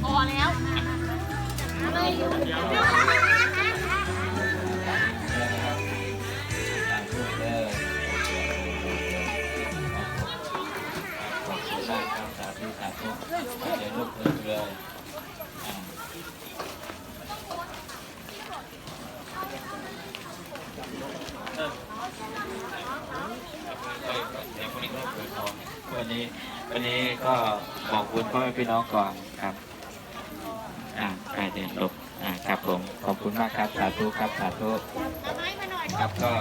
พอแล้วอะไรขอบคุณมากครับสาธุสาธุเดี๋ยวลูกเลยวันนี้ก็บอกคุณพ่อแม่พี่น้องก่อนครับไปเดินลบครับผมขอบคุณมากครับสาธุครับสาธุครับก็